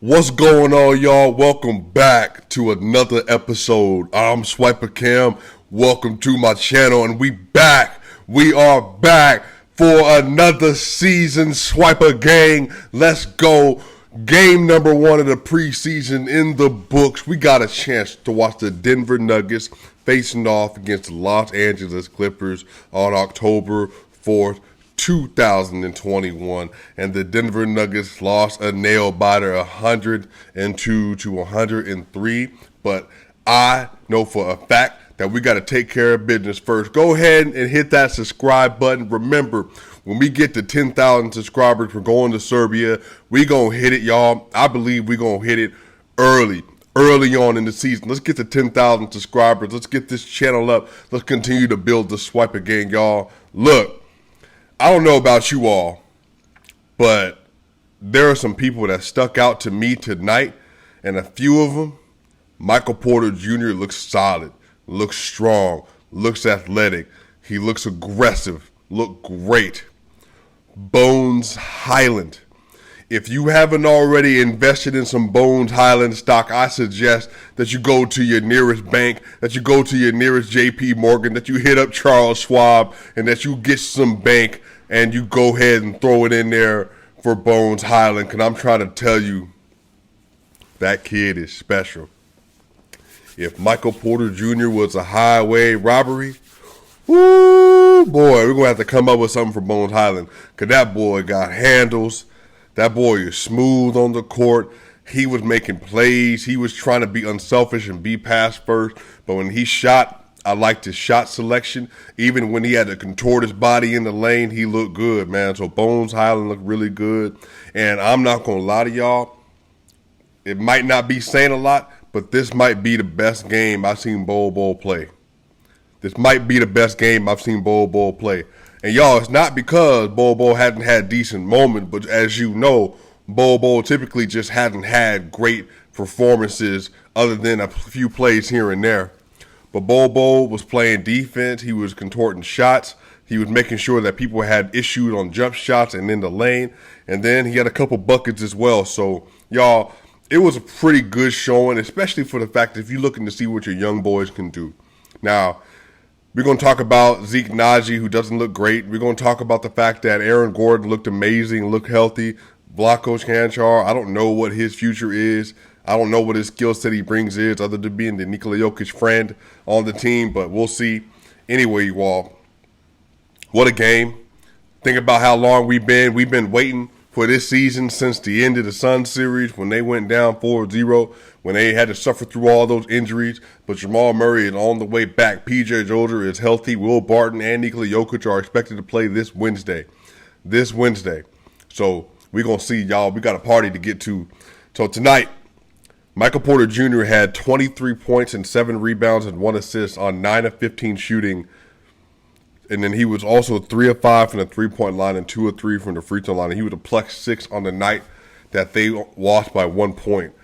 What's going on, y'all? Welcome back to another episode. I'm Swiper Cam. Welcome to my channel, and we back. We are back for another season. Swiper gang, let's go. Game number 1 of the preseason in the books. We got a chance to watch the Denver Nuggets facing off against the Los Angeles Clippers on October 4th. 2021, and the Denver Nuggets lost a nail biter 102 to 103. But I know for a fact that we got to take care of business first. Go ahead and hit that subscribe button. Remember, when we get to 10,000 subscribers, we're going to Serbia. We gonna hit it, y'all. I believe we gonna hit it early on in the season. Let's get to 10,000 subscribers. Let's get this channel up. Let's continue to build the Swiper gang, y'all. Look, I don't know about you all, but there are some people that stuck out to me tonight, and a few of them, Michael Porter Jr. looks solid, looks strong, looks athletic, he looks aggressive, look great. Bones Hyland. If you haven't already invested in some Bones Hyland stock, I suggest that you go to your nearest bank, that you go to your nearest JP Morgan, that you hit up Charles Schwab, and that you get some bank and you go ahead and throw it in there for Bones Hyland, because I'm trying to tell you, that kid is special. If Michael Porter Jr. was a highway robbery, woo, boy, we're going to have to come up with something for Bones Hyland, because that boy got handles. That boy is smooth on the court. He was making plays. He was trying to be unselfish and be pass first. But when he shot, I liked his shot selection. Even when he had to contort his body in the lane, he looked good, man. So Bones Hyland looked really good. And I'm not going to lie to y'all. It might not be saying a lot, but this might be the best game I've seen Bol Bol play. This might be the best game I've seen Bol Bol play. And y'all, it's not because Bol Bol hadn't had decent moments, but as you know, Bol Bol typically just hadn't had great performances other than a few plays here and there. But Bol Bol was playing defense. He was contorting shots. He was making sure that people had issues on jump shots and in the lane. And then he had a couple buckets as well. So, y'all, it was a pretty good showing, especially for the fact that if you're looking to see what your young boys can do. Now, we're going to talk about Zeke Naji, who doesn't look great. We're going to talk about the fact that Aaron Gordon looked amazing, looked healthy. Vlatko Cancar, I don't know what his future is. I don't know what his skill set he brings is, other than being the Nikola Jokic friend on the team, but we'll see. Anyway, you all, what a game. Think about how long we've been waiting for this season since the end of the Suns series when they went down 4-0, when they had to suffer through all those injuries. But Jamal Murray is on the way back. P.J. Dozier is healthy. Will Barton and Nikola Jokic are expected to play this Wednesday. So we're going to see, y'all. We got a party to get to. So tonight, Michael Porter Jr. had 23 points and 7 rebounds and 1 assist on 9 of 15 shooting. And then he was also 3 of 5 from the three-point line and 2 of 3 from the free throw line. And he was a +6 on the night that they lost by 1 point.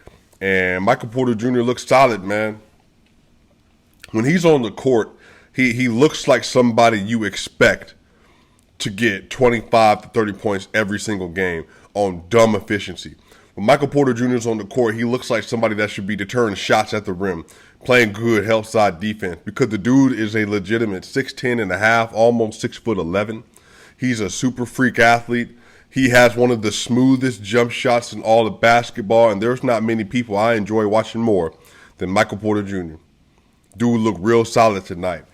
And Michael Porter Jr. looks solid, man. When he's on the court, he looks like somebody you expect to get 25 to 30 points every single game on dumb efficiency. When Michael Porter Jr. is on the court, he looks like somebody that should be deterring shots at the rim, playing good help side defense, because the dude is a legitimate 6'10 and a half, almost 6'11". He's a super freak athlete. He has one of the smoothest jump shots in all of basketball, and there's not many people I enjoy watching more than Michael Porter Jr. Dude looked real solid tonight.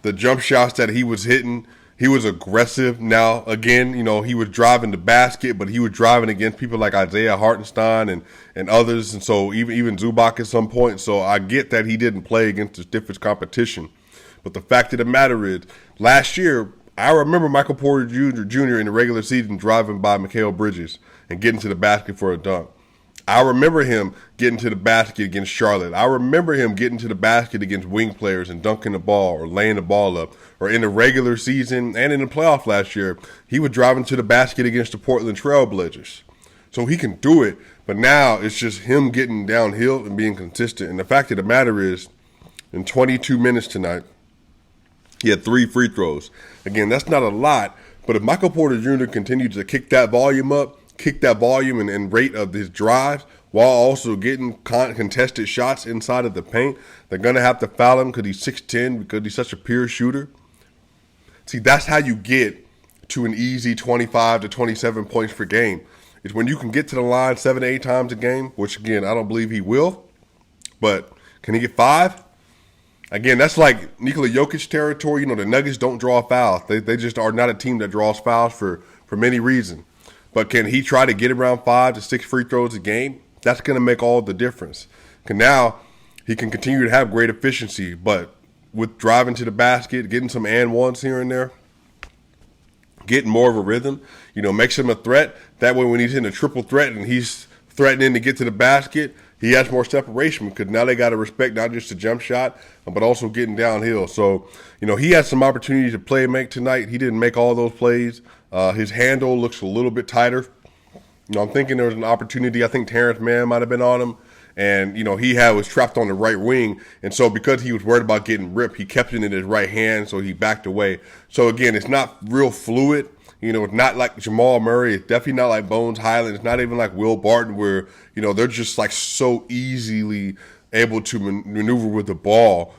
The jump shots that he was hitting, he was aggressive. Now, again, he was driving the basket, but he was driving against people like Isaiah Hartenstein and others, and so even Zubac at some point. So I get that he didn't play against the stiffest competition. But the fact of the matter is, last year, I remember Michael Porter Jr. in the regular season driving by Mikal Bridges and getting to the basket for a dunk. I remember him getting to the basket against Charlotte. I remember him getting to the basket against wing players and dunking the ball or laying the ball up. Or in the regular season and in the playoff last year, he was driving to the basket against the Portland Trail Blazers. So he can do it, but now it's just him getting downhill and being consistent. And the fact of the matter is, in 22 minutes tonight, he had 3 free throws. Again, that's not a lot, but if Michael Porter Jr. continues to kick that volume up, kick that volume and rate of his drives while also getting contested shots inside of the paint. They're going to have to foul him because he's 6'10", because he's such a pure shooter. See, that's how you get to an easy 25 to 27 points per game. It's when you can get to the line 7 to 8 times a game, which, again, I don't believe he will. But can he get 5? Again, that's like Nikola Jokic territory. The Nuggets don't draw fouls. They just are not a team that draws fouls for many reasons. But can he try to get around 5 to 6 free throws a game? That's going to make all the difference. Because now he can continue to have great efficiency, but with driving to the basket, getting some and ones here and there, getting more of a rhythm, makes him a threat. That way when he's in a triple threat and he's threatening to get to the basket, he has more separation because now they got to respect not just the jump shot, but also getting downhill. So, he had some opportunity to make tonight. He didn't make all those plays. His handle looks a little bit tighter. I'm thinking there was an opportunity. I think Terrence Mann might have been on him. And, he was trapped on the right wing. And so because he was worried about getting ripped, he kept it in his right hand, so he backed away. So, again, it's not real fluid. It's not like Jamal Murray. It's definitely not like Bones Highland. It's not even like Will Barton where, they're just like so easily able to maneuver with the ball.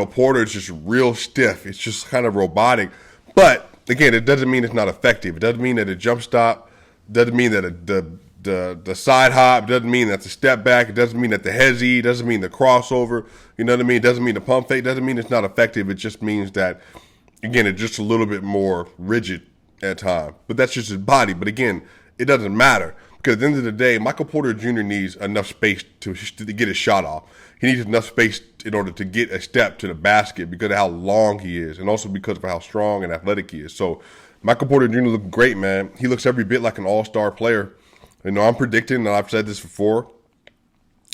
Porter's just real stiff. It's just kind of robotic. But, again, it doesn't mean it's not effective. It doesn't mean that a jump stop, doesn't mean that the side hop, doesn't mean that the step back, it doesn't mean that the hezzy, doesn't mean the crossover, you know what I mean? It doesn't mean the pump fake, doesn't mean it's not effective. It just means that, again, it's just a little bit more rigid at times. But that's just his body. But again, it doesn't matter because at the end of the day, Michael Porter Jr. needs enough space to get his shot off. He needs enough space in order to get a step to the basket because of how long he is and also because of how strong and athletic he is. So Michael Porter Jr. looks great, man. He looks every bit like an all-star player. I'm predicting, and I've said this before,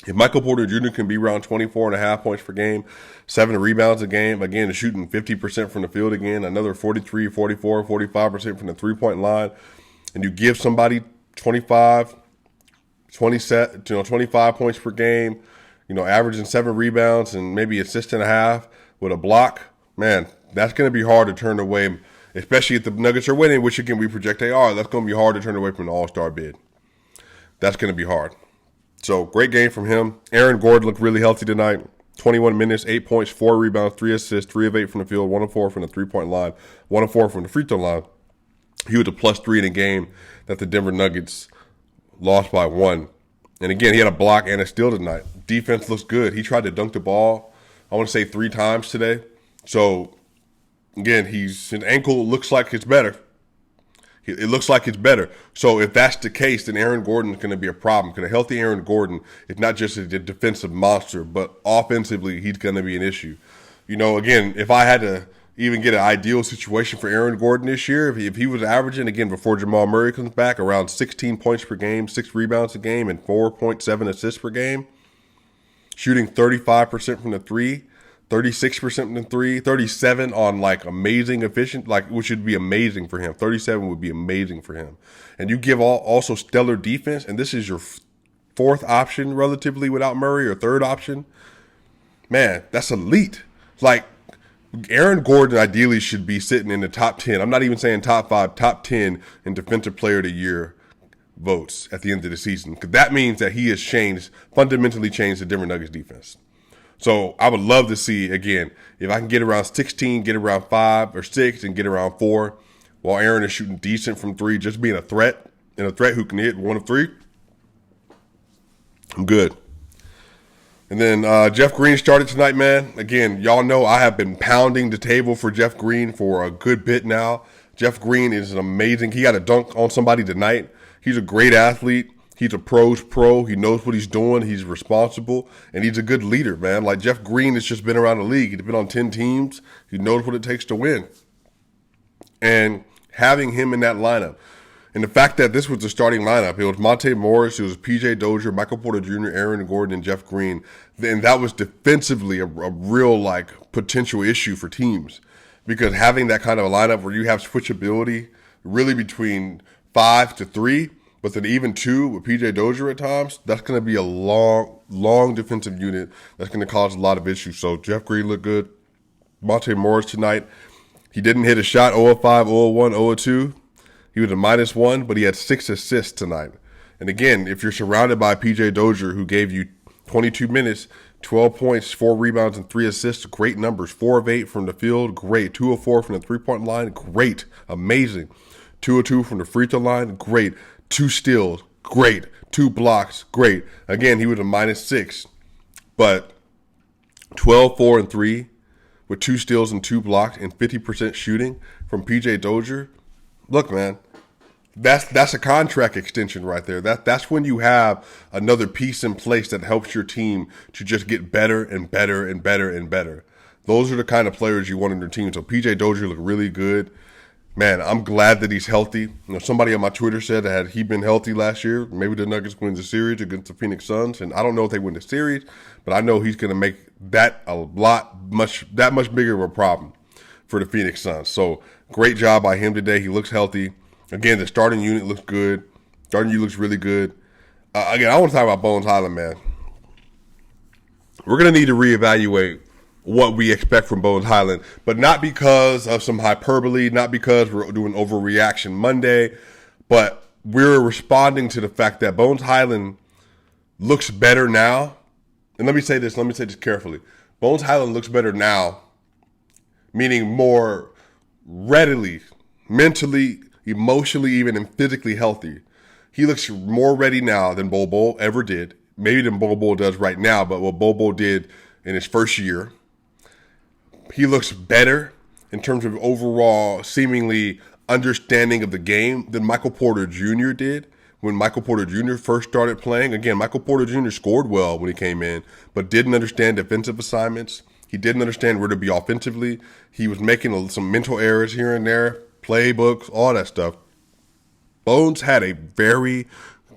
if Michael Porter Jr. can be around 24.5 points per game, 7 rebounds a game, again, shooting 50% from the field again, another 43, 44, 45% from the three-point line, and you give somebody 25 points per game, averaging 7 rebounds and maybe assist and a half with a block, man, that's going to be hard to turn away, especially if the Nuggets are winning, which, again, we project they are. That's going to be hard to turn away from an all-star bid. That's going to be hard. So, great game from him. Aaron Gordon looked really healthy tonight. 21 minutes, 8 points, 4 rebounds, 3 assists, 3 of 8 from the field, 1 of 4 from the three-point line, 1 of 4 from the free throw line. He was a +3 in a game that the Denver Nuggets lost by 1. And again, he had a block and a steal tonight. Defense looks good. He tried to dunk the ball, I want to say 3 times today. So, again, his ankle looks like it's better. It looks like it's better. So if that's the case, then Aaron Gordon is going to be a problem. Because a healthy Aaron Gordon is not just a defensive monster, but offensively he's going to be an issue. Again, if I had to even get an ideal situation for Aaron Gordon this year, if he was averaging, again, before Jamal Murray comes back, around 16 points per game, 6 rebounds a game, and 4.7 assists per game, shooting 35% from the 3, 36% from the 3, 37 on amazing efficient, which would be amazing for him. 37 would be amazing for him. And you give also stellar defense, and this is your 4th option relatively without Murray, or 3rd option. Man, that's elite. Aaron Gordon ideally should be sitting in the top 10. I'm not even saying top 5, top 10 in Defensive Player of the Year votes at the end of the season. Because that means that he has fundamentally changed the Denver Nuggets defense. So I would love to see, again, if I can get around 16, get around 5 or 6, and get around 4, while Aaron is shooting decent from 3, just being a threat, and a threat who can hit 1 of 3, I'm good. And then Jeff Green started tonight, man. Again, y'all know I have been pounding the table for Jeff Green for a good bit now. Jeff Green is an amazing – he got a dunk on somebody tonight. He's a great athlete. He's a pro's pro. He knows what he's doing. He's responsible, and he's a good leader, man. Jeff Green has just been around the league. He's been on 10 teams. He knows what it takes to win. And having him in that lineup, and the fact that this was the starting lineup, it was Monte Morris, it was P.J. Dozier, Michael Porter Jr., Aaron Gordon, and Jeff Green, then that was defensively a real, potential issue for teams. Because having that kind of a lineup where you have switchability really between 5 to 3, but then even 2 with P.J. Dozier at times, that's going to be a long defensive unit that's going to cause a lot of issues. So Jeff Green looked good. Monte Morris tonight, he didn't hit a shot, 0 of 5, 0 of 1, 0 of 2. He was a -1, but he had 6 assists tonight. And again, if you're surrounded by PJ Dozier, who gave you 22 minutes, 12 points, 4 rebounds, and 3 assists, great numbers. 4 of 8 from the field, great. 2 of 4 from the three-point line, great. Amazing. 2 of 2 from the free throw line, great. 2 steals, great. 2 blocks, great. Again, he was a -6, but 12, 4, and 3 with 2 steals and 2 blocks and 50% shooting from PJ Dozier. Look, man, that's a contract extension right there. That's when you have another piece in place that helps your team to just get better and better and better and better. Those are the kind of players you want in your team. So PJ Dozier looked really good. Man, I'm glad that he's healthy. Somebody on my Twitter said that had he been healthy last year, maybe the Nuggets win the series against the Phoenix Suns. And I don't know if they win the series, but I know he's going to make that much bigger of a problem for the Phoenix Suns. So great job by him today. He looks healthy. Again, the starting unit looks good. Starting unit looks really good. Again, I want to talk about Bones Hyland, man. We're going to need to reevaluate what we expect from Bones Hyland, but not because of some hyperbole, not because we're doing overreaction Monday, but we're responding to the fact that Bones Hyland looks better now. And let me say this carefully. Bones Hyland looks better now, meaning more readily, mentally, emotionally, even, and physically healthy. He looks more ready now than Bol Bol ever did. Maybe than Bol Bol does right now, but what Bol Bol did in his first year. He looks better in terms of overall seemingly understanding of the game than Michael Porter Jr. did when Michael Porter Jr. first started playing. Again, Michael Porter Jr. scored well when he came in, but didn't understand defensive assignments. He didn't understand where to be offensively. He was making some mental errors here and there, playbooks, all that stuff. Bones had a very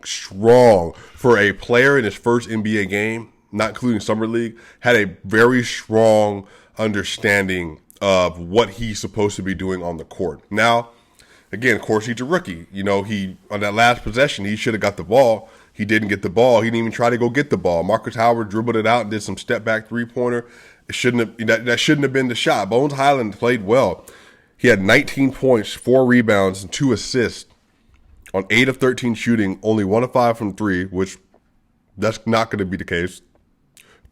strong, for a player in his first NBA game, not including Summer League, had a very strong understanding of what he's supposed to be doing on the court. Now, again, of course, he's a rookie. He on that last possession, he should have got the ball. He didn't get the ball. He didn't even try to go get the ball. Marcus Howard dribbled it out and did some step back 3-pointer. That shouldn't have been the shot. Bones Hyland played well. He had 19 points, 4 rebounds, and 2 assists on 8 of 13 shooting, only 1 of 5 from 3, which that's not going to be the case.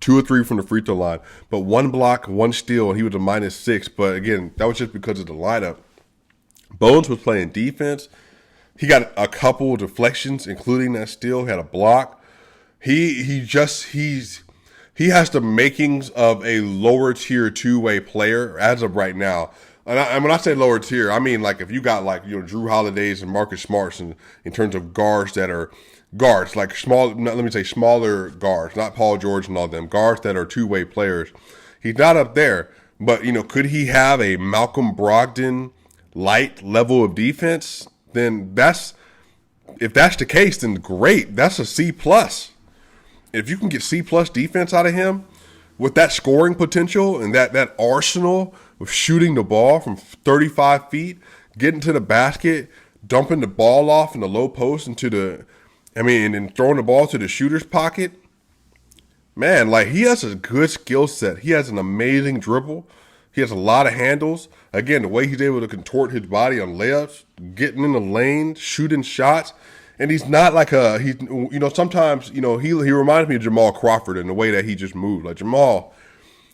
2 of 3 from the free throw line, but 1 block, 1 steal, and he was a -6. But again, that was just because of the lineup. Bones was playing defense. He got a couple deflections, including that steal. He had a block. He has the makings of a lower tier 2-way player as of right now. And when I say lower tier, I mean like if you got Drew Holidays and Marcus Smarts in terms of guards that are guards, like smaller guards, not Paul George and all them, guards that are 2-way players. He's not up there, but could he have a Malcolm Brogdon light level of defense? Then if that's the case, then great. That's a C+. If you can get C+ defense out of him with that scoring potential and that arsenal of shooting the ball from 35 feet, getting to the basket, dumping the ball off in the low post and throwing the ball to the shooter's pocket. Man, he has a good skill set. He has an amazing dribble. He has a lot of handles. Again, the way he's able to contort his body on layups, getting in the lane, shooting shots. And he's not sometimes, he reminds me of Jamal Crawford in the way that he just moved. Like Jamal,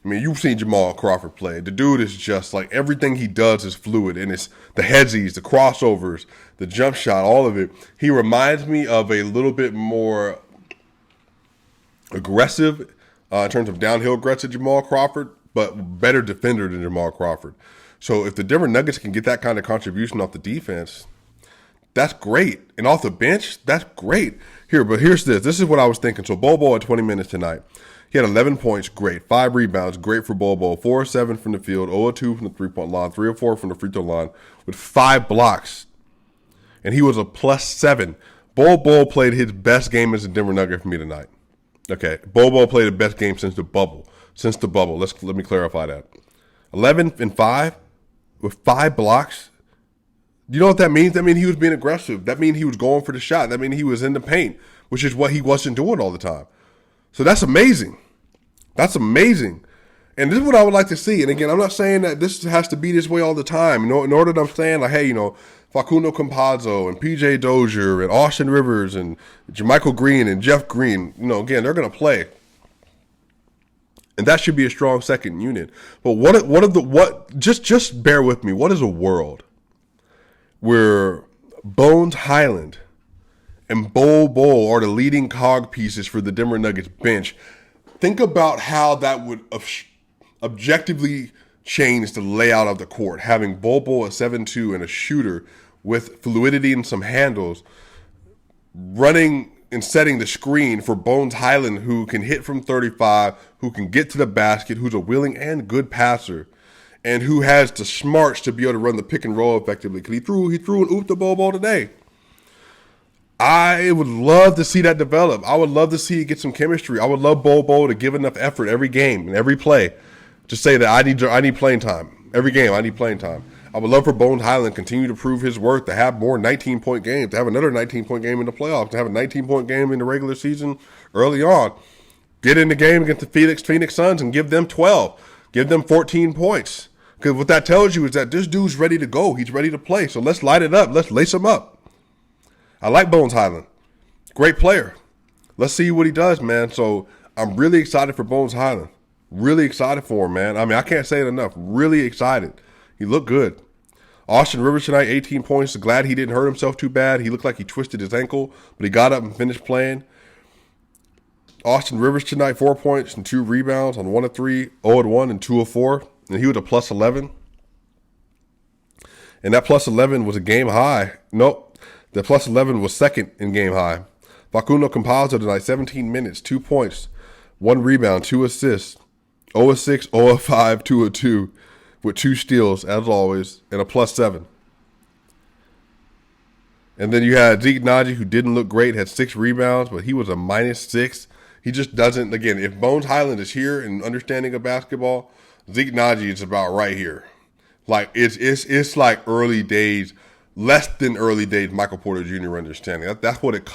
you've seen Jamal Crawford play. The dude is just everything he does is fluid. And it's the headsies, the crossovers, the jump shot, all of it. He reminds me of a little bit more aggressive in terms of downhill aggressive Jamal Crawford, but better defender than Jamal Crawford. So if the Denver Nuggets can get that kind of contribution off the defense, that's great. And off the bench, that's great. Here's this. This is what I was thinking. So Bol Bol had 20 minutes tonight. He had 11 points, great. 5 rebounds, great for Bol Bol. 4 of 7 from the field, 0 of 2 from the three-point line, 3 of 4 from the free throw line, with 5 blocks. And he was a +7. Bol Bol played his best game as a Denver Nugget for me tonight. Okay, Bol Bol played the best game since the bubble. Let me clarify that. 11 and 5 with 5 blocks. You know what that means? That means he was being aggressive. That means he was going for the shot. That means he was in the paint, which is what he wasn't doing all the time. So that's amazing. That's amazing. And this is what I would like to see. And again, I'm not saying that this has to be this way all the time. Nor that I'm saying hey, Facundo Campazzo and PJ Dozier and Austin Rivers and JaMychal Green and Jeff Green, again, they're going to play. And that should be a strong second unit. But just bear with me. What is a world where Bones Hyland and Bol Bol are the leading cog pieces for the Denver Nuggets bench? Think about how that would objectively change the layout of the court. Having Bol Bol at 7'2" and a shooter with fluidity and some handles, running and setting the screen for Bones Hyland, who can hit from 35, who can get to the basket, who's a willing and good passer, and who has the smarts to be able to run the pick and roll effectively. Because he threw and ooped the Bol Bol today. I would love to see that develop. I would love to see it get some chemistry. I would love Bol Bol to give enough effort every game and every play to say that I need playing time. Every game, I need playing time. I would love for Bones Hyland to continue to prove his worth, to have more 19-point games, to have another 19-point game in the playoffs, to have a 19-point game in the regular season early on. Get in the game against the Phoenix Suns and give them 12. Give them 14 points. Because what that tells you is that this dude's ready to go. He's ready to play. So let's light it up. Let's lace him up. I like Bones Hyland. Great player. Let's see what he does, man. So I'm really excited for Bones Hyland. Really excited for him, man. I mean, I can't say it enough. Really excited. He looked good. Austin Rivers tonight, 18 points. Glad he didn't hurt himself too bad. He looked like he twisted his ankle, but he got up and finished playing. Austin Rivers tonight, 4 points and 2 rebounds on 1 of 3, 0 of 1, and 2 of 4. And he was a plus 11. And that plus 11 was a game high. Nope. The plus 11 was second in game high. Facundo Campazzo tonight, 17 minutes, 2 points, 1 rebound, 2 assists, 0 of 6, 0 of 5, 2 of 2, with 2 steals, as always, and a plus 7. And then you had Zeke Nnaji, who didn't look great, had 6 rebounds, but he was a minus 6. He just doesn't, again, if Bones Hyland is here and understanding of basketball, Zeke Nnaji is about right here. Like, it's like early days, less than early days Michael Porter Jr. understanding. That's what it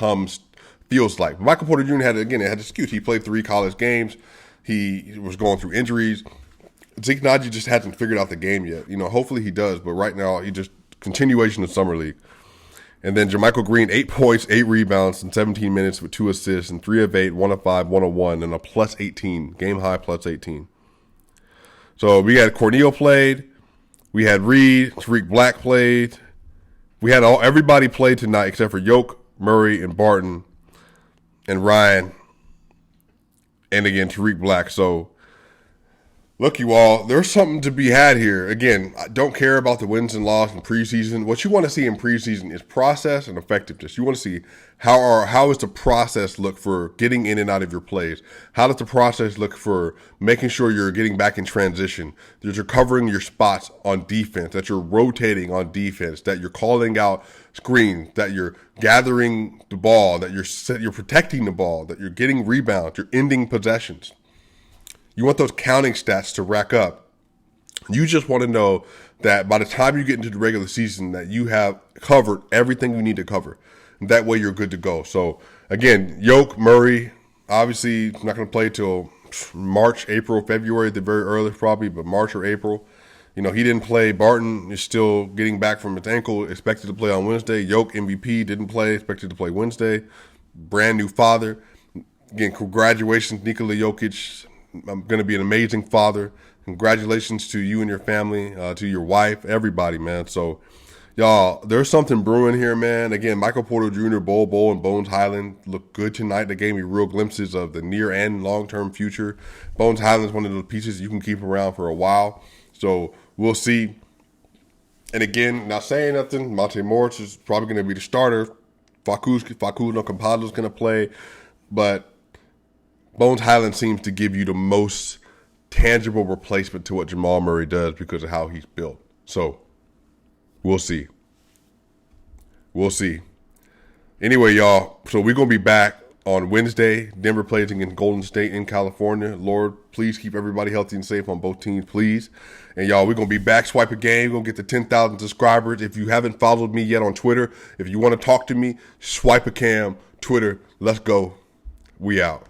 feels like. Michael Porter Jr. had an excuse. He played 3 college games. He was going through injuries. Zeke Nnaji just hasn't figured out the game yet. Hopefully he does, but right now he just continuation of summer league. And then JaMychal Green, 8 points, 8 rebounds in 17 minutes with 2 assists and 3 of 8, 1 of 5, 1 of 1, and a plus 18, game high plus 18. So we had Cornell played, we had Reed, Tariq Black played, we had everybody played tonight except for Yoke, Murray, and Barton, and Ryan, and again Tariq Black. So look, you all, there's something to be had here. Again, I don't care about the wins and losses in preseason. What you want to see in preseason is process and effectiveness. You want to see how is the process look for getting in and out of your plays? How does the process look for making sure you're getting back in transition, that you're covering your spots on defense, that you're rotating on defense, that you're calling out screens, that you're gathering the ball, that you're protecting the ball, that you're getting rebounds, you're ending possessions. You want those counting stats to rack up. You just want to know that by the time you get into the regular season that you have covered everything you need to cover. And that way you're good to go. So, again, Yoke, Murray, obviously not going to play till March, April, February at the very earliest probably, but March or April. He didn't play. Barton is still getting back from his ankle, expected to play on Wednesday. Yoke, MVP, didn't play, expected to play Wednesday. Brand new father. Again, congratulations, Nikola Jokic. I'm going to be an amazing father. Congratulations to you and your family, to your wife, everybody, man. So, y'all, there's something brewing here, man. Again, Michael Porter Jr., Bol Bol, and Bones Hyland look good tonight. They gave me real glimpses of the near and long-term future. Bones Hyland is one of those pieces you can keep around for a while. So, we'll see. And again, not saying nothing, Monte Morris is probably going to be the starter. Facundo Campazzo is going to play. But Bones Hyland seems to give you the most tangible replacement to what Jamal Murray does because of how he's built. So, we'll see. We'll see. Anyway, y'all, so we're going to be back on Wednesday. Denver plays against Golden State in California. Lord, please keep everybody healthy and safe on both teams, please. And, y'all, we're going to be back. Swipe a game. We're going to get to 10,000 subscribers. If you haven't followed me yet on Twitter, if you want to talk to me, Swipe a Cam, Twitter. Let's go. We out.